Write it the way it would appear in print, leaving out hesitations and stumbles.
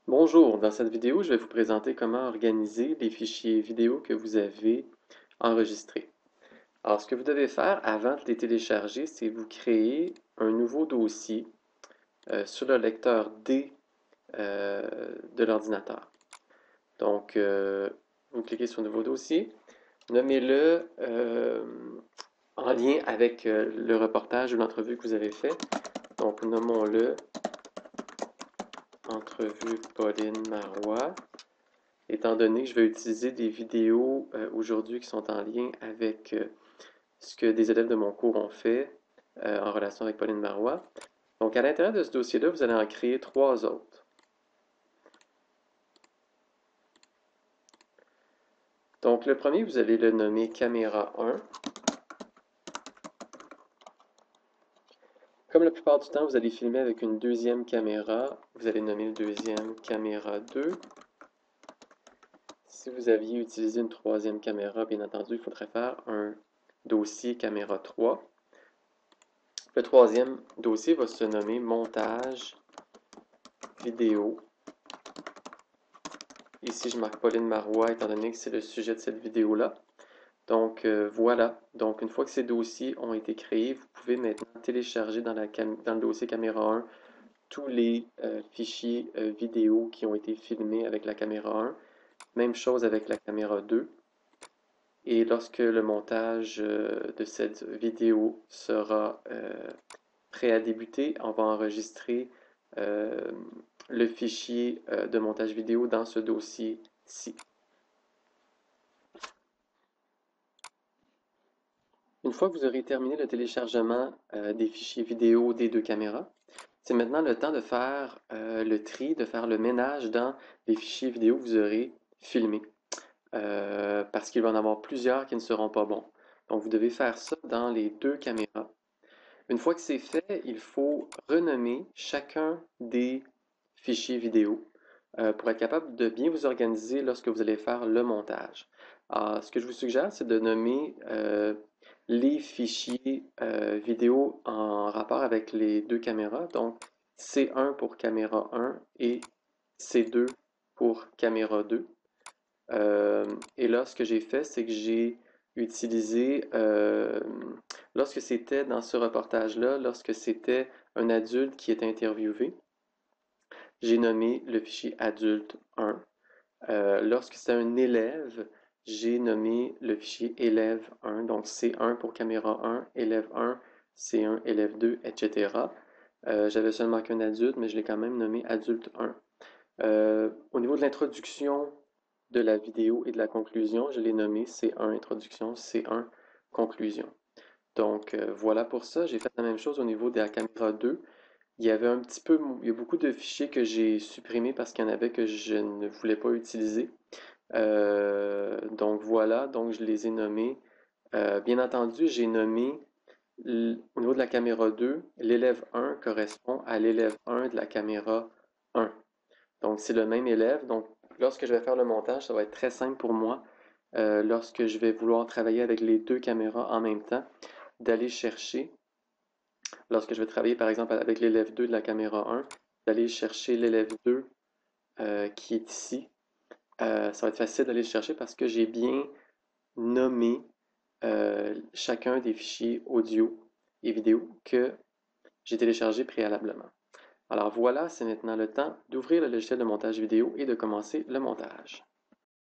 Bonjour, dans cette vidéo, je vais vous présenter comment organiser les fichiers vidéo que vous avez enregistrés. Alors, ce que vous devez faire avant de les télécharger, c'est vous créer un nouveau dossier sur le lecteur D de l'ordinateur. Donc, vous cliquez sur Nouveau dossier, nommez-le en lien avec le reportage ou l'entrevue que vous avez fait. Donc, nommons-le Entrevue Pauline Marois. Étant donné que je vais utiliser des vidéos aujourd'hui qui sont en lien avec ce que des élèves de mon cours ont fait en relation avec Pauline Marois. Donc, à l'intérieur de ce dossier-là, vous allez en créer trois autres. Donc, le premier, vous allez le nommer Caméra 1. Comme la plupart du temps, vous allez filmer avec une deuxième caméra. Vous allez nommer le deuxième Caméra 2. Si vous aviez utilisé une troisième caméra, bien entendu, il faudrait faire un dossier Caméra 3. Le troisième dossier va se nommer Montage vidéo. Ici, je marque Pauline Marois, étant donné que c'est le sujet de cette vidéo-là. Donc, voilà. Donc, une fois que ces dossiers ont été créés, vous pouvez maintenant télécharger dans le dossier caméra 1 tous les fichiers vidéo qui ont été filmés avec la caméra 1. Même chose avec la caméra 2. Et lorsque le montage de cette vidéo sera prêt à débuter, on va enregistrer euh, le fichier de montage vidéo dans ce dossier-ci. Une fois que vous aurez terminé le téléchargement des fichiers vidéo des deux caméras, c'est maintenant le temps de faire le tri, de faire le ménage dans les fichiers vidéo que vous aurez filmés. Parce qu'il va en avoir plusieurs qui ne seront pas bons. Donc, vous devez faire ça dans les deux caméras. Une fois que c'est fait, il faut renommer chacun des fichiers vidéo pour être capable de bien vous organiser lorsque vous allez faire le montage. Alors, ce que je vous suggère, c'est de nommer les fichiers vidéo en rapport avec les deux caméras. Donc, C1 pour caméra 1 et C2 pour caméra 2. Et là, ce que j'ai fait, c'est que j'ai utilisé, lorsque c'était dans ce reportage-là, lorsque c'était un adulte qui était interviewé, j'ai nommé le fichier adulte 1. Lorsque c'est un élève, j'ai nommé le fichier élève 1, donc C1 pour caméra 1, élève 1, C1, élève 2, etc. J'avais seulement qu'un adulte, mais je l'ai quand même nommé adulte 1. Au niveau de l'introduction de la vidéo et de la conclusion, je l'ai nommé C1 introduction, C1 conclusion. Donc voilà pour ça. J'ai fait la même chose au niveau de la caméra 2. Il y avait il y a beaucoup de fichiers que j'ai supprimés parce qu'il y en avait que je ne voulais pas utiliser. Donc voilà, donc je les ai nommés. Bien entendu, j'ai nommé au niveau de la caméra 2, l'élève 1 correspond à l'élève 1 de la caméra 1. Donc c'est le même élève. Donc lorsque je vais faire le montage, ça va être très simple pour moi. Lorsque je vais vouloir travailler avec les deux caméras en même temps, d'aller chercher, lorsque je vais travailler par exemple avec l'élève 2 de la caméra 1, d'aller chercher l'élève 2 qui est ici. Ça va être facile d'aller le chercher parce que j'ai bien nommé chacun des fichiers audio et vidéo que j'ai téléchargés préalablement. Alors voilà, c'est maintenant le temps d'ouvrir le logiciel de montage vidéo et de commencer le montage.